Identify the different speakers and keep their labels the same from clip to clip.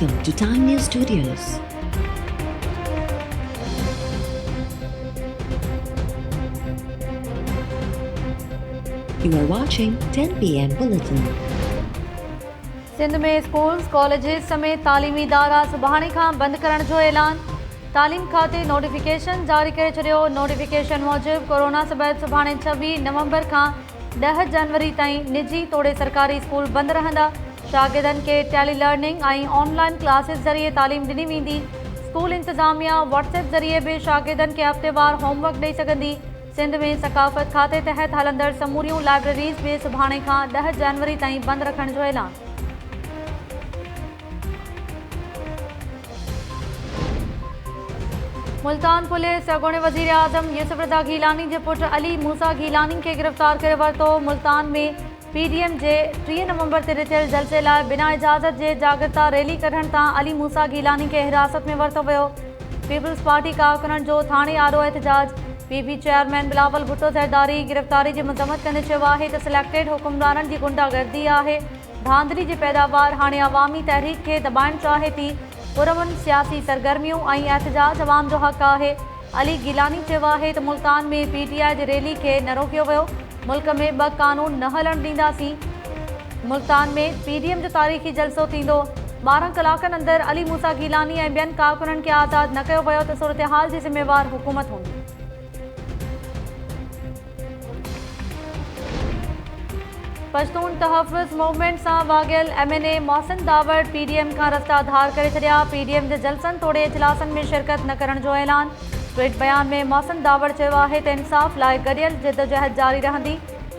Speaker 1: Welcome to Time News Studios. You are watching 10 p.m. Bulletin.
Speaker 2: Sindh में schools colleges समेत तालीमी इदारा सुभाणे खां बंदि करण जो ऐलान। तालीम खाते नोटिफिकेशन जारी करे छॾियो। नोटिफिकेशन मूजिबि कोरोना सबबि सुभाणे 26 नवंबर खां 10 जनवरी ताईं निजी तोड़े सरकारी स्कूल बंदि रहंदा। शागिर्दनि खे टेली लर्निंग ऐं ऑनलाइन क्लासिस ज़रिए तालीम ॾिनी वेंदी। स्कूल इंतज़ामिया व्हाट्सएप ज़रिए बि शागिर्दनि खे हफ़्तेवार होमवर्क ॾेई सघंदी। सिंध में सकाफ़त खाते तहत हलंदड़ समूरियूं लाइब्रेरीज़ बि सुभाणे खां 10 जनवरी ताईं बंदि रखण जो ऐलान। मुल्तान पुलिस अॻूणे वज़ीर आज़म यूसुफ रज़ा गीलानी जे पुट अली मूसा गीलानी खे गिरफ़्तार करे वरितो। मुल्तान में पीडीएम जे 3 नवंबर ते ॾिठल जलसे लाइ बिना इजाज़त जे जागरता रैली कढण तां अली मूसा गीलानी खे हिरासत में वरितो वियो। पीपल्स पार्टी कारकुननि जो थाणे आॾो एहतजाज। पीपी चेयरमैन बिलावल भुट्टो ज़रदारी गिरफ़्तारी जी मज़म्मत कंदे चयो आहे त सिलेक्टेड हुकुमराननि जी गुंडागर्दी आहे। धांधली जी पैदावार हाणे अवामी तहरीक खे दॿाइण चाहे थी। पुरमन सियासी सरगर्मियूं ऐं एहतजाज अवाम जो हक़ आहे। अली गीलानी चयो आहे त मुल्तान में पीटीआई जी रैली खे न रोकियो वियो। मुल्क में 2 कानून न हलण ॾींदासीं। मुल्तान में पीडीएम जो तारीख़ी जलसो थींदो। 12 कलाकनि अंदरि अली मूसा गीलानी ऐं ॿियनि कारकुननि खे आज़ादु न कयो वियो त सूरतहाल जी ज़िम्मेवार हुकूमत हूंदी। पश्तून तहफ़्फ़ुज़ मूवमेंट सां वाॻियल एमएनए मोहसिन दावड़ पीडीएम खां रस्ता धार करे छॾिया। पीडीएम जे जलसनि तोड़े इजलासनि में शिरकत न करण जो ऐलान। ट्वीट बयान में मोहसिन दावड़ चयो आहे त इंसाफ़ लाइ गॾियल जिदोजहद जारी रहंदी।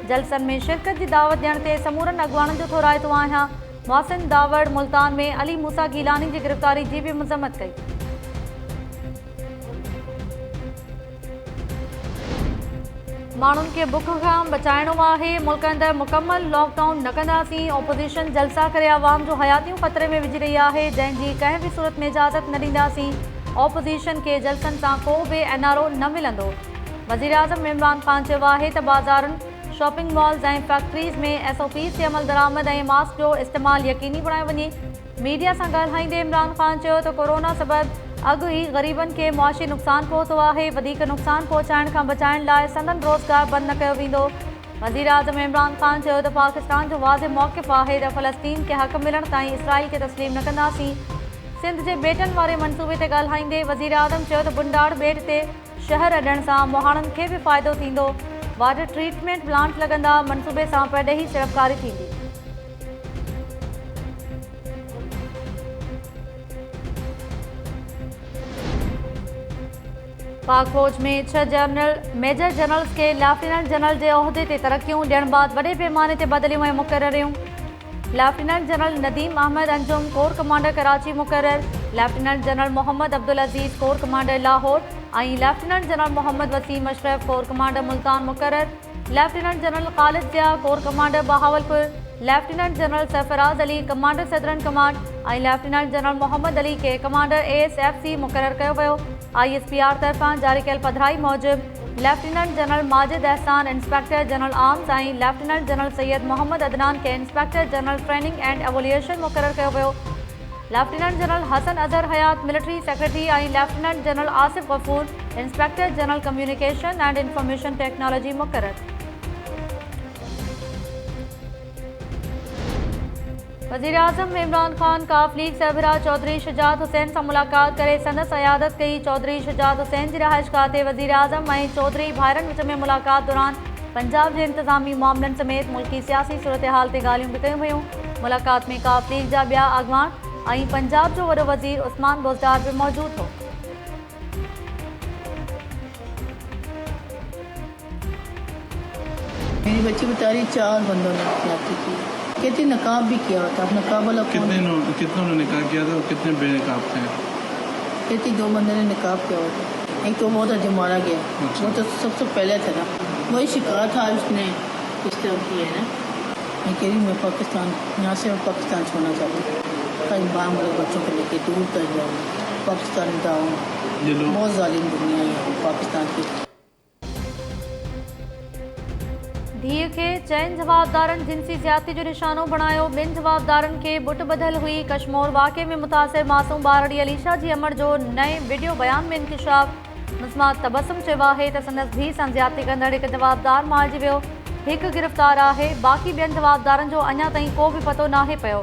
Speaker 2: जलसनि में शिरकत जी दावत ॾियण ते समूरनि अॻवाननि जो थो रायतो आहियां। मोहसिन दावड़ मुल्तान में अली मूसा गीलानी जी गिरफ़्तारी जी बि मज़म्मत कई। माण्हुनि खे बुख खां बचाइणो आहे। मुल्क अंदरि मुकमल लॉकडाउन न कंदासीं। ओपोज़िशन जलसा करे आवाम जो हयातियूं ख़तरे में विझी रही आहे, जंहिंजी कंहिं बि सूरत में इजाज़त न ॾींदासीं। ओपोज़िशन खे जलसनि सां को बि एनआरओ न मिलंदो। वज़ीर आज़म इमरान ख़ान चयो आहे त बाज़ारुनि, शॉपिंग मॉल्स ऐं फैक्ट्रीज़ में एसओपीज़ ते अमल दरामद ऐं मास्क जो इस्तेमालु यकीनी बणायो वञे। मीडिया सां ॻाल्हाईंदे इमरान ख़ान चयो त कोरोना सबबि अॻु ई ग़रीबनि खे मुआशी नुक़सानु पहुतो आहे। वधीक नुक़सानु पहुचाइण खां बचाइण लाइ संदन रोज़गार बंदि न कयो वेंदो। वज़ीर आज़म इमरान ख़ान चयो त पाकिस्तान जो वाज़े मौक़िफ़ आहे त फ़लस्तीन खे हक़ मिलण ताईं इसराइल खे तस्लीम न कंदासीं। सिंध जे ॿेटनि वारे मनसूबे ते ॻाल्हाईंदे वज़ीर आज़म चयो त बुंडाड़ ॿेट ते शहर अॾण सां मोहाणनि खे बि फ़ाइदो थींदो। वाटर ट्रीटमेंट प्लांट लॻंदा। मनसूबे सां परॾेही सीड़पकारी थींदी। पाक फ़ौज में 6 मेजर जनरल्स खे लेफ्टिनेंट जनरल जे उहिदे ते तरक़ियूं ॾियण बैदि वॾे पैमाने ते बदिलियूं ऐं मुक़ररियूं। Lieutenant general Nadeem Ahmed Anjum corps commander Karachi मुक़रर। Lieutenant general Mohammad Abdul Aziz corps commander Lahore ऐं lieutenant general Mohammad Waseem Ashraf corps commander Multan मुक़रर। Lieutenant general Khalid Zia corps commander Bahawalpur. Lieutenant general Sarfaraz Ali commander southern command ऐं लेफ्टिनेंट जनरल मोहम्मद अली खे कमांडर ASFC मुक़रर कयो वियो। ISPR तरफ़ां जारी कयल पधिराई मूजिबि lieutenant general Majid Ahsan inspector general arms ऐं लेफ्टिनेंट जनरल सैयद मोहम्मद अदनान खे inspector general training and evaluation मुक़रर कयो वियो। Lieutenant general Hasan Azhar Hayat military secretary ऐं lieutenant general Asif Ghafoor inspector general communication and information technology मुक़रर। वज़ीर आज़म इमरान ख़ान काफ लीग सरबराह चौधरी शुजात हुसैन सां मुलाक़ात करे संदसि अयादत कई। चौधरी शुजात हुसैन जी रहाइशगाह ते वज़ीर आज़म ऐं चौधरी भाइरनि विच में मुलाक़ात दौरान पंजाब जे इंतिज़ामी मामलनि समेत मुल्की सियासी सूरतहाल ते ॻाल्हियूं बि कयूं वयूं। मुलाक़ात में काफ लीग जा ॿिया अॻवान ऐं पंजाब जो वॾो वज़ीर उस्मान बोज़दार बि मौजूदु हो।
Speaker 3: मेरी बच्ची बता रही 4 बंदों ने हत्या की। कहती नकाब भी किया होता। नकाब वाला
Speaker 4: कितने ने निकाह किया था और कितने बेनकाब थे?
Speaker 3: कहती 2 बंदों ने नकाब किया होता। एक तो वो था जो मारा गया।
Speaker 4: अच्छा।
Speaker 3: वो तो सबसे पहले था ना, वही शिकार था उसने इस तरह की है ना। मैं कह रही मैं पाकिस्तान यहाँ से मैं पाकिस्तान छोड़ना चाहती हूँ। कहीं बाहर मेरे बच्चों को लेके दूर तक जाऊँ, पाकिस्तान में जाऊँ। बहुत जालिम दुनिया है पाकिस्तान की।
Speaker 2: धीअ खे चइनि जवाबदारनि जिन्सी ज़्यादती जो निशानो बणायो। ॿिनि जवाबदारनि खे बुट ॿधल हुई। कश्मीर वाक़े में मुतासिर मासूम ॿारड़ी अलीशा जी अमर जो नए वीडियो बयान में इंकिशाफ। मुस्मात तबसम चयो आहे त संदसि धीउ सां ज़्यादती कंदड़ हिकु जवाबदार मारिजी वियो। हिकु गिरफ़्तार आहे। बाक़ी ॿियनि जवाबदारनि जो अञा ताईं को बि पतो नाहे पियो।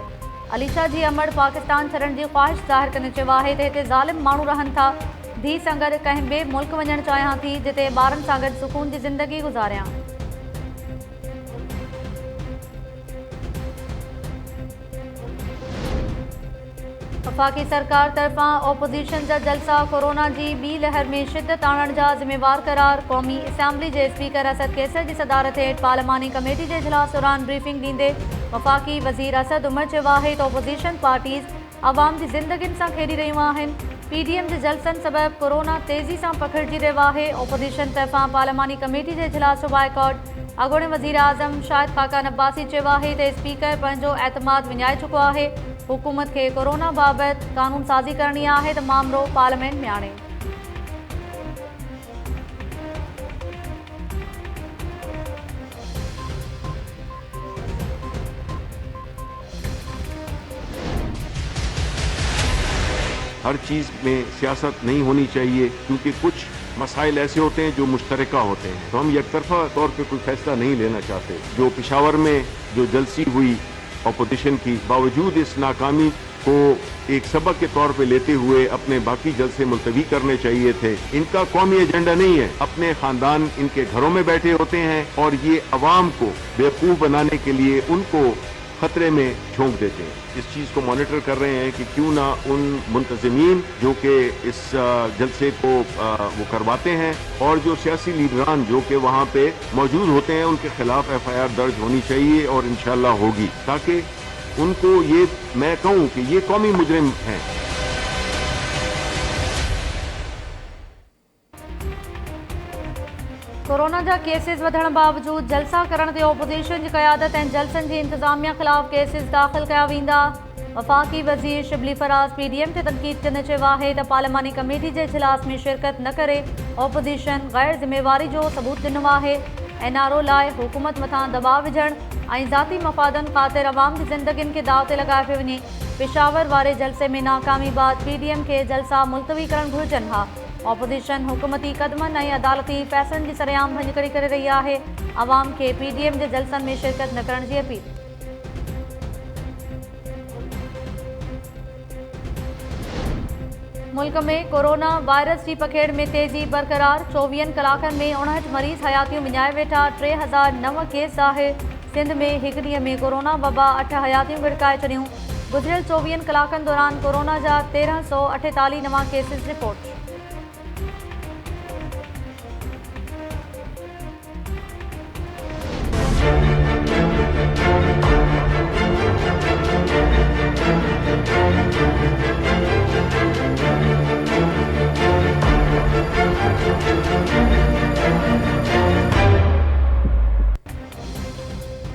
Speaker 2: अलीशा जी अमर पाकिस्तान छॾण जी ख़्वाहिश ज़ाहिर कंदे चयो आहे त हिते ज़ालिम माण्हू रहनि था। धीउ सां गॾु कंहिं ॿिए मुल्क वञणु चाहियां थी जिते ॿारनि सां गॾु सुकून जी ज़िंदगी गुज़ारियां। वफ़ाक़ी सरकार तरफ़ां ओपोज़िशन जा जलसा कोरोना जी ॿी लहर में शिदत आणण जा ज़िम्मेवार करार। क़ौमी असेंबली जे स्पीकर असद कैसर जी सदारत हेठि पार्लिमानी कमेटी जे इजलास दौरान ब्रीफिंग ॾींदे वफ़ाक़ी वज़ीर असद उमर चयो आहे त ओपोज़िशन पार्टीज़ अवाम जी ज़िंदगियुनि सां खेॾी रहियूं आहिनि। PDM जे जलसनि सबबि कोरोना तेज़ी सां पखिड़िजी रहियो आहे। ओपोज़िशन तरफ़ां पार्लिमानी कमेटी जे इजलास जो बाइकॉट। अॻूणे वज़ीर आज़म शाहिद खाकान अब्बासी चयो आहे त स्पीकर पंहिंजो एतमाद विञाए चुको आहे। हुकूमत खे कोरोना बाबति कानून साज़ी करणी आहे त मामिलो पार्लियामेंट में आणे।
Speaker 5: हर चीज़ में सियासत नहीं होनी चाहिए क्योंकि कुछ मसाइल ऐसे होते हैं जो मुश्तरका होते हैं, तो हम एकतरफा तौर पे कोई फैसला नहीं लेना चाहते। जो पेशावर में जो जलसी हुई अपोजिशन की, बावजूद इस नाकामी को एक सबक के तौर पे लेते हुए अपने बाकी जलसे मुलतवी करने चाहिए थे। इनका कौमी एजेंडा नहीं है, अपने खानदान इनके घरों में बैठे होते हैं और ये अवाम को बेवकूफ़ बनाने के लिए उनको खतरे में झोंक देते हैं। इस चीज़ को मॉनिटर कर रहे हैं कि क्यों ना उन मुंतज़मीन जो कि इस जलसे को वो करवाते हैं और जो सियासी लीडरान जो कि वहाँ पे मौजूद होते हैं उनके खिलाफ FIR दर्ज होनी चाहिए और इंशाल्लाह होगी, ताकि उनको ये मैं कहूँ कि ये कौमी मुजरिम हैं।
Speaker 2: कोरोना जा केसिस वधण बावजूद जलसा करण ते ओपोज़िशन जी क़यादत ऐं जलसनि जी इंतज़ामिया ख़िलाफ़ केसिस दाख़िल कया वेंदा। वफ़ाक़ी वज़ीर शिबली फराज़ PDM ते तनक़ीद कंदे चयो आहे त पार्लिमानी कमेटी जे इजलास में शिरकत न करे ओपोज़िशन गैर ज़िम्मेवारी जो सबूत ॾिनो आहे। NRO लाइ हुकूमत मथां दबाव विझणु ऐं ज़ाती मफ़ादनि ख़ातिर अवाम जी ज़िंदगियुनि खे दाव ते लॻाए पियो वञे। पेशावर वारे जलसे में नाकामी बाद PDM खे जलसा मुलतवी करणु घुरिजनि हा। ओपोज़िशन हुकूमती क़दमनि ऐं अदालती फ़ैसलनि जी सरेआम भञकड़ी करे रही आहे। अवाम खे PDM जे जलसनि में शिरकत न करण जी अपील। मुल्क में कोरोना वायरस की पखेड़ में तेज़ी बरक़रार। 24 कलाकनि में 59 मरीज़ हयातियूं विञाए वेठा। 3009 केस आहे। सिंध में हिकु ॾींहं में कोरोना वबा 8 हयातियूं गिड़काए छॾियूं। गुज़िरियल 24 कलाकनि दौरान कोरोना जा 1348 नवां केसिस रिपोर्ट।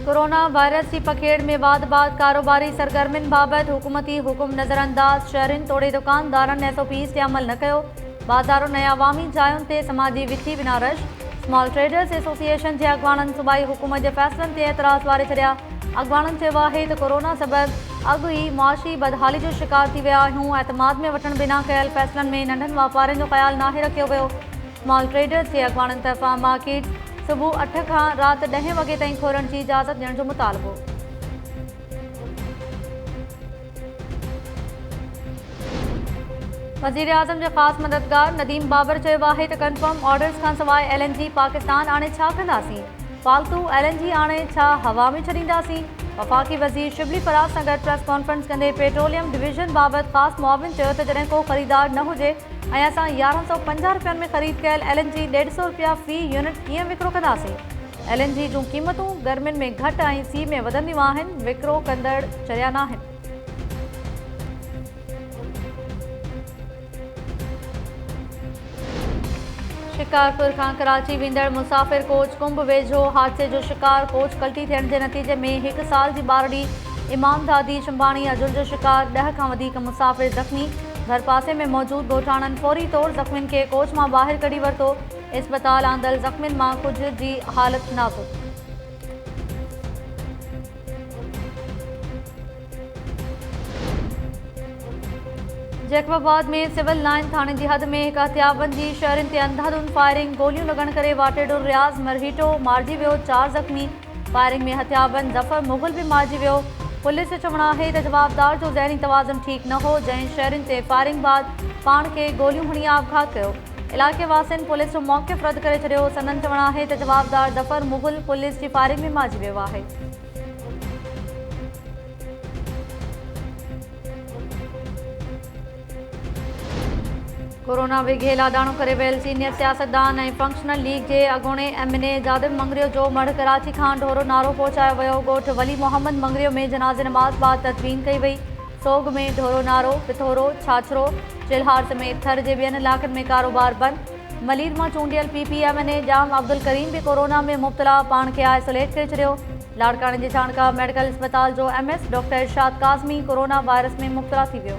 Speaker 2: कोरोना वायरस की पखेड़ में वाद कारोबारी सरगर्मियुनि बाबति हुकूमती हुकुम नज़रअंदाज। शहरनि तोड़े दुकानदारनि SOPs ते अमल न कयो। बाज़ारुनि ऐं अवामी जायुनि ते समाजी विथी बिना रश। स्मॉल ट्रेडर्स एसोसिएशन जे अॻवाननि सूबाई हुकूमत जे फ़ैसिलनि ते एतिराज़ वारे छॾिया। अॻवाननि चयो आहे त कोरोना सबबि अॻु ई मुआशी बदहाली जो शिकार थी विया आहियूं। एतमाद में वठण बिना कयल फ़ैसिलनि में नंढनि वापारियुनि जो ख़्यालु नाहे रखियो वियो। स्मॉल ट्रेडर्स जे अॻवाननि तरफ़ां मार्केट सुबुह 8 खां राति 10 वॻे ताईं खोलण जी इजाज़त ॾियण जो मुतालबो। वज़ीर आज़म जे ख़ासि मददगार नदीम बाबर चयो आहे त कंफर्म ऑर्डर्स खां सवाइ LNG पाकिस्तान आणे छा कंदासीं? फालतू LNG आणे छा हवा में छॾींदासीं? वफ़ाक़ी वज़ीर शिबली फराज़ सां गॾु प्रेस कॉन्फ्रेंस कंदे पेट्रोलियम डिवीज़न बाबति ख़ासि मुआविन चयो त जॾहिं को ख़रीदार न हुजे ऐं असां 1150 रुपयनि में ख़रीद कयल LNG 150 रुपया फ़ी यूनिट कीअं विकिरो कंदासीं? LNG जूं क़ीमतूं गर्मियुनि में घटि ऐं सी में वधंदियूं आहिनि, विकिरो कंदड़ चरिया न आहिनि। शिकारपुर खां कराची वेंदड़ मुसाफ़िर कोच कुंभ वेझो हादसे जो शिकार। कोच कल्टी थियण जे नतीजे में 1 साल जी ॿारड़ी इमाम दादी शंबाणी अजुल जो शिकार। 10 खां वधीक मुसाफ़िर ज़ख़्मी। घर पासे में मौजूद ॻोठाणनि फौरी तौर ज़ख़्मियुनि खे कोच मां ॿाहिरि कढी वरितो। इस्पताल आंदल ज़ख़्मियुनि मां कुझु जी हालत नाज़ुक। जैकबाबाद में सिविल लाइन थाने की हद में एक हथियारबंद जी शहरनि ते अंधाधुंध फायरिंग गोलियों लगन करे वाटेडो रियाज़ मरहीटो मारिजी वियो 4 ज़ख़्मी। फायरिंग में हथियारबंद ज़फ़र मुग़ल भी मारिजी वियो। पुलिस जो चवणु आहे त जवाबदार जो ज़हनी तवाज़ुन ठीक न हो, जंहिं शहरनि ते फायरिंग बाद पाण खे गोलियूं हणी आपघात कयो। इलाइक़े वासियुनि पुलिस जो मौक़िफ़ रद्द करे छॾियो। संदन चवणु आहे त जवाबदार ज़फ़र मुग़ल पुलिस जी फायरिंग में मारिजी वियो आहे। कोरोना विघे लाडाणो करे वियल सीनियर सियासतदान ऐं फंक्शनल लीग जे अॻूणे MNA जादिब मंगरियो जो मढ़ कराची खां ढोरो नारो पहुचायो वियो। ॻोठ वली मोहम्मद मंगरियो में जनाज़े नमाज़ बाद तदवीन कई वई। सोग में ढोरो नारो, पिथोरो, छाछरो, चिल्हार समेत थर जे ॿियनि इलाइक़नि में कारोबार बंदि। मलीर मां चूंडियल PP MNA जाम अब्दुल करीम बि कोरोना में मुब्तला पाण खे आइसोलेट करे छॾियो। लाड़काणे जे छाणका मेडिकल अस्पताल जो MS डॉक्टर इरशाद काज़मी कोरोना वायरस में मुब्तला थी वियो।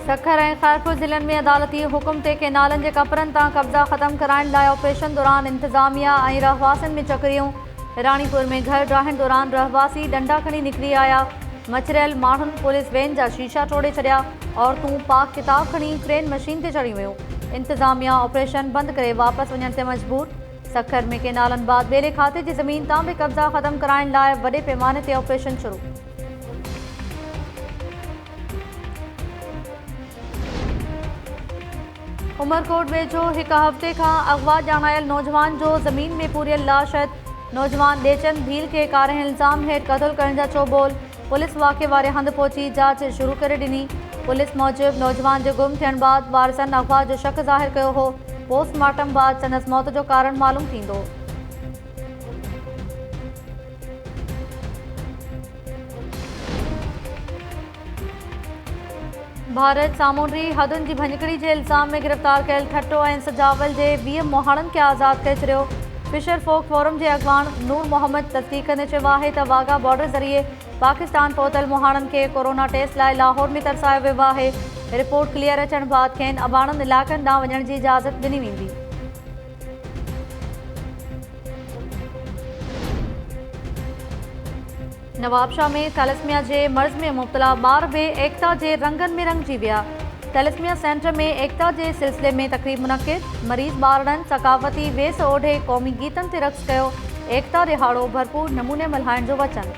Speaker 2: सखर ऐं ख़ैरपुर ज़िलनि में अदालती हुकुम ते केनालनि जे कपरनि तां कब्ज़ा ख़त्म कराइण लाइ ऑपरेशन दौरान इंतज़ामिया ऐं रहवासियुनि में चकरियूं। रानीपुर में घर ड्राहिण दौरान रहवासी डंडा खणी निकिरी आया। मचरियल माण्हुनि पुलिस वैन जा शीशा तोड़े छॾिया। औरतूं पाक किताब खणी क्रेन मशीन ते चढ़ी वियूं। इंतज़ामिया ऑपरेशन बंदि करे वापसि वञण ते मजबूर। सखर में केनालनि बाद ॿेले खाते जी ज़मीन तां बि कब्ज़ा ख़त्म कराइण लाइ वॾे पैमाने ते ऑपरेशन शुरू। उमरकोट वेझो हिकु हफ़्ते खां अगवा ॼाणायल नौजवान जो ज़मीन में पूरियल लाश। नौजवान ॾेचन भील खे कारे इल्ज़ाम हेठि क़त्ल करण जा चोबोल। पुलिस वाक़े वारे हंधि पहुची जांच शुरू करे ॾिनी। पुलिस मूजिबि नौजवान जे गुम थियण बाद वारसनि अगवा जो शक ज़ाहिर कयो हो। पोस्टमार्टम बाद संदसि मौत जो कारण मालूम थींदो। भारत सामूंडी हदुनि जी भञकड़ी जे इल्ज़ाम में गिरफ़्तार कयल ठट्टो ऐं सजावल जे 20 मोहाणनि खे आज़ादु करे छॾियो। फिशर फोक फोरम जे अॻवान नूर मोहम्मद तस्दीक़ कंदे चयो आहे त वाघा बॉर्डर ज़रिए पाकिस्तान पहुतल मोहाणनि खे कोरोना टेस्ट लाइ लाहौर में तरसायो वियो आहे। रिपोर्ट क्लियर अचण बाद खेनि अबाणनि इलाइक़नि ॾांहुं वञण जी इजाज़त ॾिनी वेंदी। नवाबशाह में थैलेसमिया जे मर्ज़ में मुब्तला ॿार बि एकता जे रंगनि में रंगजी विया। थैलेसमिया सेंटर में एकता जे सिलसिले में तक़रीब मुनक़िद। मरीज़ ॿारनि सकाफ़ती वेस ओढ़े क़ौमी गीतनि ते रक़्स कयो। एकता दिहाड़ो भरपूर नमूने मल्हाइण जो वचन।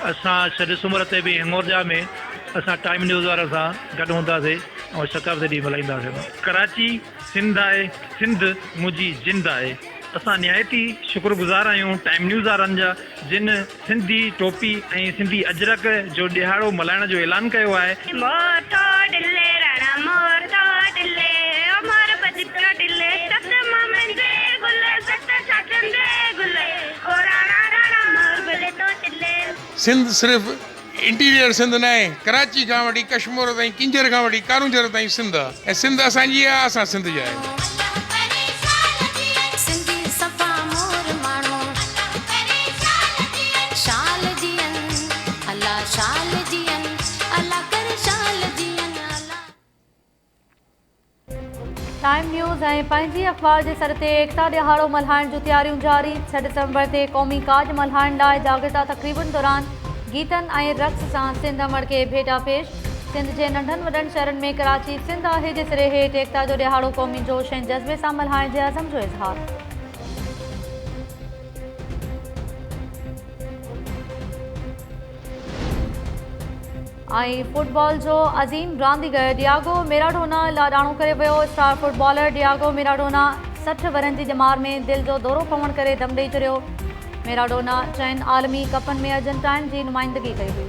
Speaker 6: असां छॾ सूमर ते बि हिंगोरजा में असां टाइम न्यूज़ वारनि सां गॾु हूंदासीं ऐं सकाफ़ती ॾींहुं मल्हाईंदासीं। कराची सिंध आहे, सिंध मुंहिंजी जिंद आहे। असां निहायती शुक्रगुज़ार आहियूं टाइम न्यूज़ वारनि जा, जिन सिंधी टोपी ऐं सिंधी अजरक जो ॾिहाड़ो मल्हाइण जो ऐलान कयो आहे।
Speaker 7: सिंध सिर्फ़ु इंटीरियर सिंध न आहे, कराची खां वठी कश्मीर ताईं, किंजर खां वठी कारूंजर ताईं सिंध आहे। ऐं सिंध असांजी आहे, असां सिंध जा आहियूं।
Speaker 2: टाइम न्यूज़ ऐं पंहिंजी अख़बार जे सर ते एकता ॾिहाड़ो मल्हाइण जूं तयारियूं जारी। 6 दिसंबर ते क़ौमी काज मल्हाइण लाइ जागृता तक़रीबुनि दौरान गीतनि ऐं रक़्स सां सिंध अमड़ खे भेटा पेश। सिंध जे नंढनि वॾनि शहरनि में कराची सिंध आहे जे सिरे हेठि एकता जो ॾिहाड़ो क़ौमी जोश ऐं जज़्बे सां मल्हाइण जे अज़म जो इज़हार। ऐं फुटबॉल जो अज़ीम रांदीगर डियागो मेराडोना लाडाणो करे वियो। स्टार फुटबॉलर डियागो मेराडोना 60 वरनि जी ॼमार में दिलि जो दौरो पवण करे दम ॾेई छॾियो। मेराडोना 4 आलमी कपनि में अर्जेंटाइन जी नुमाइंदगी कई हुई।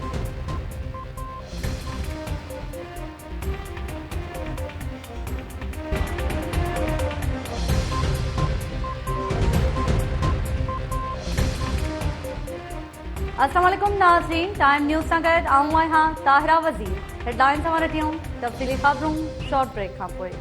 Speaker 2: अस्सलाम वालेकुम नाज़रीन, टाइम न्यूज़ सां गॾु आऊं आहियां ताहिरा वज़ीर। हेडलाइंस सां वठी तफ़सीली ख़बरूं शॉर्ट ब्रेक खां पोइ।